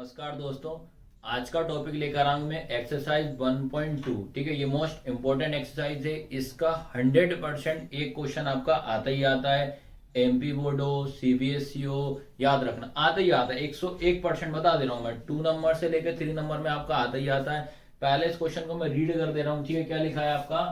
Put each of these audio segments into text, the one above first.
नमस्कार दोस्तों। आज का टॉपिक लेकर आऊँ मैं एक्सरसाइज 1.2। ठीक है, ये मोस्ट इम्पोर्टेंट एक्सरसाइज है। इसका 100% एक क्वेश्चन आपका आता ही आता है। एमपी बोर्ड हो, सीबीएसई हो, याद रखना आता ही आता है। 101% बता दे रहा हूँ मैं। 2 नंबर से लेकर 3 नंबर में आपका आता ही आता है। पहले इस क्वेश्चन को मैं रीड कर दे रहा हूँ। ठीक है, क्या लिखा है आपका?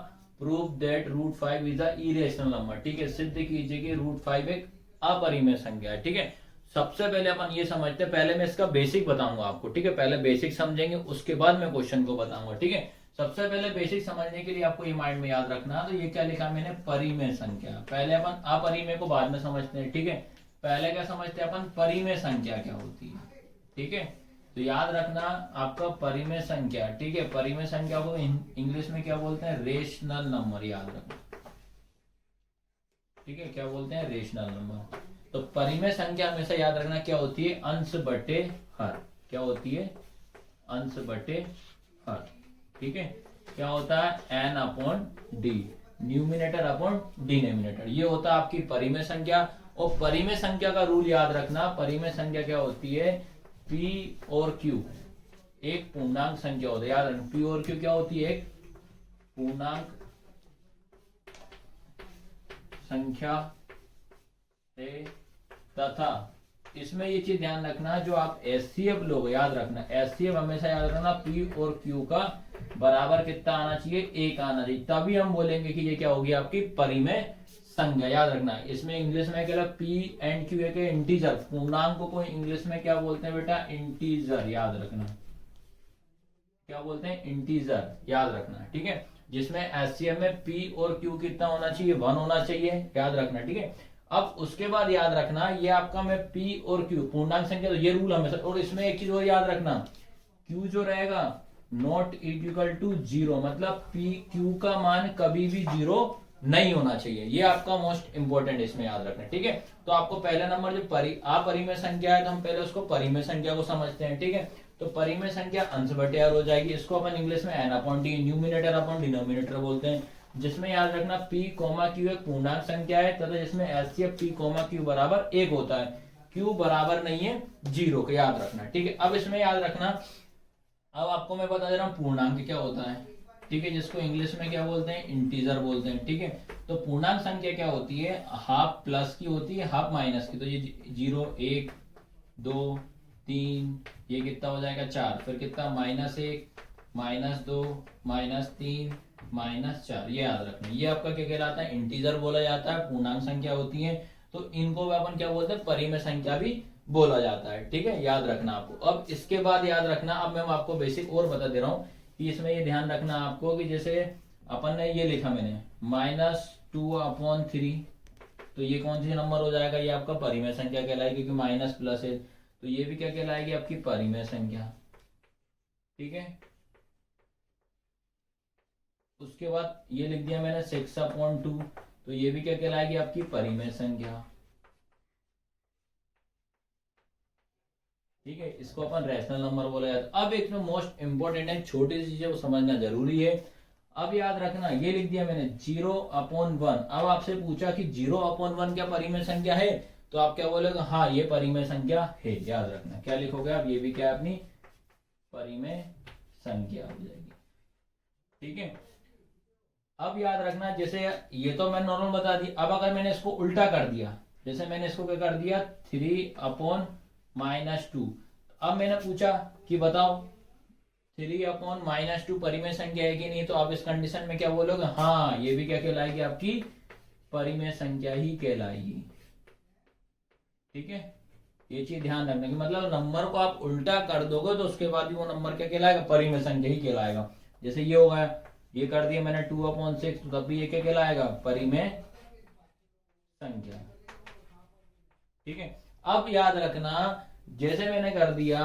Prove that root 5 is a irrational number. ठीक है, सिद्ध कीजिए कि रूट 5 एक अपरिमेय संख्या है। ठीक है, सबसे पहले अपन ये समझते हैं। पहले मैं इसका बेसिक बताऊंगा आपको। ठीक है, पहले बेसिक समझेंगे, उसके बाद मैं क्वेश्चन को बताऊंगा। ठीक है, सबसे पहले बेसिक समझने के लिए आपको ये माइंड में याद रखना। तो ये क्या लिखा मैंने? परिमेय संख्या। पहले अपन अपरिमेय को बाद में समझते हैं। ठीक है, पहले क्या समझते हैं अपन? परिमेय संख्या क्या होती है। ठीक है, तो याद रखना आपका परिमेय संख्या। ठीक है, परिमेय संख्या को इंग्लिश में क्या बोलते हैं? Rational number. याद रखना। ठीक है, क्या बोलते हैं? Rational number. तो परिमेय संख्या हमेशा याद रखना क्या होती है? अंश बटे हर। क्या होती है? अंश बटे हर। ठीक है, क्या होता है? N upon D, numerator upon denominator. ये होता है आपकी परिमेय संख्या। और परिमेय संख्या का रूल याद रखना। परिमेय संख्या क्या होती है? पी और क्यू एक पूर्णांक संख्या होती है। याद रखना, पी और क्यू क्या होती है? एक पूर्णांक संख्या है। तथा इसमें ये चीज ध्यान रखना, जो आप एचसीएफ लोगे, याद रखना एचसीएफ हमेशा याद रखना पी और क्यू का बराबर कितना आना चाहिए? 1 आना चाहिए। तभी हम बोलेंगे कि ये क्या होगी? आपकी परिमेय संख्या। याद रखना, इसमें इंग्लिश में क्या पी एंड क्यू है इंटीजर। पूर्णांक को इंग्लिश में क्या बोलते हैं बेटा? इंटीजर। याद रखना, क्या बोलते हैं? इंटीजर। याद रखना। ठीक है, जिसमें एचसीएफ में पी और क्यू कितना होना चाहिए? 1 होना चाहिए। याद रखना। ठीक है, अब उसके बाद याद रखना ये आपका मैं पी और क्यू पूर्णांक संख्या, तो ये रूल हमेशा। और इसमें एक चीज और याद रखना, क्यू जो रहेगा नॉट इक्वल टू 0, मतलब पी क्यू का मान कभी भी 0 नहीं होना चाहिए। ये आपका मोस्ट इंपोर्टेंट इसमें याद रखना। ठीक है, तो आपको पहला नंबर जो अपरिमेय संख्या है, तो हम पहले उसको परिमेय संख्या को समझते हैं। ठीक है, तो परिमेय संख्या अंश बटे हर हो जाएगी। इसको अपन इंग्लिश में N upon D, numerator upon denominator बोलते हैं। जिसमें याद रखना p, q एक पूर्णांक संख्या है, तथा जिसमें एचसीएफ p, q बराबर 1 होता है। q बराबर नहीं है 0 का। याद रखना। ठीक है, अब इसमें याद रखना, अब आपको मैं बता दे रहा हूँ पूर्णांक क्या होता है। ठीक है, जिसको इंग्लिश में क्या बोलते हैं? इंटीजर बोलते हैं। ठीक है, तो पूर्णांक संख्या क्या होती है? हाफ प्लस की होती है, हाफ माइनस की। तो ये 0, 1, 2, 3, ये कितना हो जाएगा? 4। फिर कितना? -1, -2, -3, -4। ये याद रखना, ये आपका क्या कहलाता है? इंटीजर बोला जाता है। पूर्णांक संख्या होती है, तो इनको अपन क्या बोलते हैं? परिमेय संख्या भी बोला जाता है। ठीक है, याद रखना आपको। अब इसके बाद याद रखना, अब मैं आपको बेसिक और बता दे रहा हूँ कि इसमें ये ध्यान रखना आपको कि जैसे अपन ने ये लिखा मैंने -2/3, तो ये कौन सी नंबर हो जाएगा? ये आपका परिमेय संख्या कहलाएगी, क्योंकि माइनस प्लस है। तो ये भी क्या कहलाएगी? आपकी परिमेय संख्या। ठीक है, उसके बाद ये लिख दिया मैंने 6/2, तो ये भी क्या कहलाएगी? आपकी परिमेय संख्या। ठीक है, इसको अपन रैशनल नंबर बोला जाता है। अब एक में मोस्ट इंपोर्टेंट है, छोटी सी चीजें वो समझना जरूरी है। अब याद रखना, ये लिख दिया मैंने 0/1। अब आपसे पूछा कि 0/1 क्या परिमेय संख्या है? तो आप क्या बोलोगे? हाँ, ये परिमेय संख्या है। याद रखना, क्या लिखोगे आप? ये भी क्या अपनी परिमेय संख्या हो जाएगी। ठीक है, अब याद रखना, जैसे ये तो मैं नॉर्मल बता दी। अब अगर मैंने इसको उल्टा कर दिया, जैसे मैंने इसको क्या कर दिया? 3/-2। अब मैंने पूछा कि बताओ 3/-2 परिमेय संख्या है कि नहीं? तो आप इस कंडीशन में क्या बोलोगे? हाँ, ये भी क्या कहलाएगी? आपकी परिमेय संख्या ही कहलाएगी। ठीक है, ये चीज ध्यान रखने की, मतलब नंबर को आप उल्टा कर दोगे तो उसके बाद भी वो नंबर क्या कहलाएगा? परिमेय संख्या ही कहलाएगा। जैसे ये हो गया, ये कर दिया मैंने 2/6, तो तब भी ये क्या कहलाएगा? परिमेय संख्या। ठीक है, अब याद रखना, जैसे मैंने कर दिया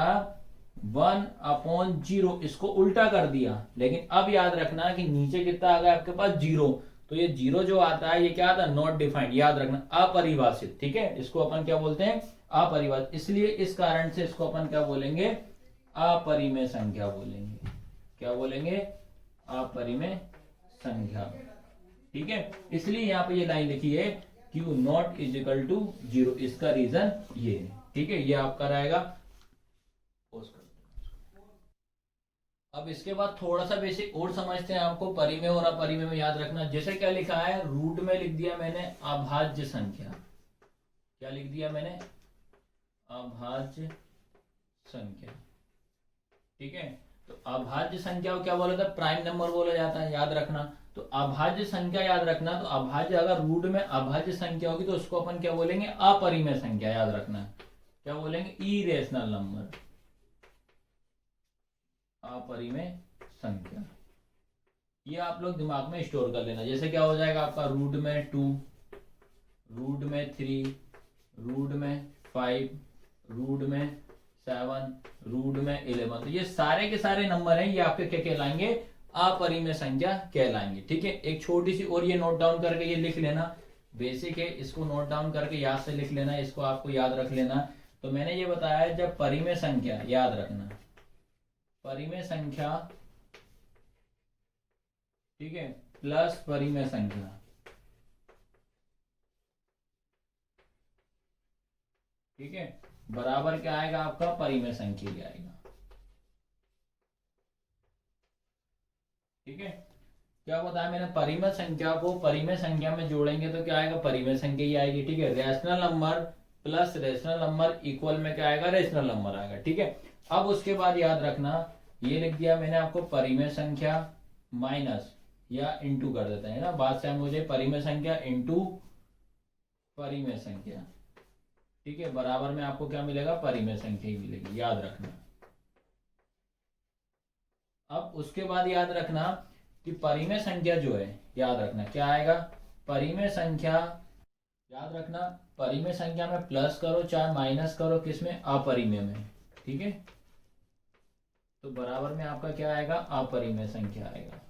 1/0, इसको उल्टा कर दिया, लेकिन अब याद रखना कि नीचे कितना आ गया आपके पास? 0। तो ये 0 जो आता है, ये क्या आता है? Not defined. याद रखना, अपरिभाषित। ठीक है, इसको अपन क्या बोलते हैं? अपरिभाषित। इसलिए इस कारण से इसको अपन क्या बोलेंगे? अपरिमेय संख्या बोलेंगे। क्या बोलेंगे? अपरिमेय संख्या। ठीक है, इसलिए यहाँ पे ये लाइन लिखी है Q not is equal to 0। इसका रीजन ये है। ठीक है, ये आपका रहेगा। अब इसके बाद थोड़ा सा बेसिक और समझते हैं, आपको परिमेय और अपरिमेय में याद रखना। जैसे क्या लिखा है, रूट में लिख दिया मैंने अभाज्य संख्या। क्या लिख दिया मैंने, अभाज्य संख्या। ठीक है, तो अभाज्य संख्या को क्या बोला था, प्राइम नंबर बोला जाता है, याद रखना। तो अभाज्य संख्या याद रखना, तो अभाज्य अगर रूट में अभाज्य संख्या होगी तो उसको अपन क्या बोलेंगे, अपरिमेय संख्या, याद रखना। क्या बोलेंगे, इरेशनल नंबर, अपरिमेय संख्या। ये आप लोग दिमाग में स्टोर कर लेना। जैसे क्या हो जाएगा आपका, रूट में 2, रूट में 3, रूट में 5, रूट में 7, रूट में 11। तो ये सारे के सारे नंबर हैं, ये आपके क्या कहलाएंगे, अपरिमेय संख्या कहलाएंगे। ठीक है, एक छोटी सी और ये नोट डाउन करके ये लिख लेना, बेसिक है, इसको नोट डाउन करके याद से लिख लेना, इसको आपको याद रख लेना। तो मैंने ये बताया, जब परिमेय संख्या, याद रखना, परिमेय संख्या, ठीक है, प्लस परिमेय संख्या, ठीक है, बराबर क्या आएगा आपका, परिमेय संख्या ही आएगा। ठीक है, क्या बताया मैंने, परिमेय संख्या को परिमेय संख्या में जोड़ेंगे तो क्या आएगा, परिमेय संख्या ही आएगी। ठीक है, rational number plus rational number equal में क्या आएगा, रेशनल नंबर आएगा। ठीक है, अब उसके बाद याद रखना, ये लिख दिया मैंने आपको, परिमेय संख्या माइनस या इंटू कर देते हैं ना, बात से मुझे परिमेय संख्या इंटू परिमेय संख्या। ठीक है, बराबर में आपको क्या मिलेगा, परिमेय संख्या ही मिलेगी, याद रखना। अब उसके बाद याद रखना कि परिमेय संख्या जो है, याद रखना क्या आएगा, परिमेय संख्या, याद रखना, परिमेय संख्या में प्लस करो चाहे माइनस करो, किसमें, अपरिमेय में। ठीक है, तो बराबर में आपका क्या आएगा, अपरिमेय संख्या आएगा,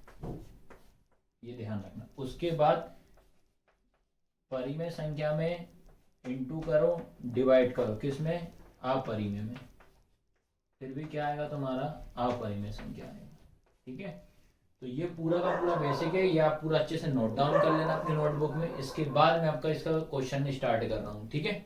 ये ध्यान रखना। उसके बाद परिमेय संख्या में इंटू करो, डिवाइड करो, किसमें, अपरिमेय में, फिर भी क्या आएगा तुम्हारा, अपरिमेय संख्या आएगा। ठीक है, तो ये पूरा का पूरा बेसिक है, ये आप पूरा अच्छे से नोट डाउन कर लेना अपनी नोटबुक में। इसके बाद मैं आपका इसका क्वेश्चन स्टार्ट कर रहा हूँ। ठीक है।